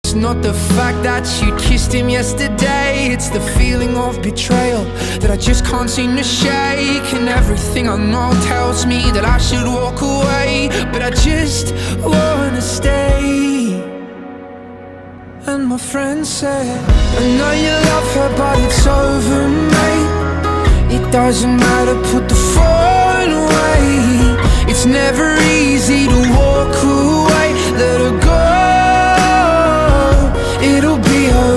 It's not the fact that you kissed him yesterday, it's the feeling of betrayal that I just can't seem to shake. And everything I know tells me that I should walk away, but I just wanna stay. And my friend said, I know you love her but it's over, mate. It doesn't matter, put the phone away.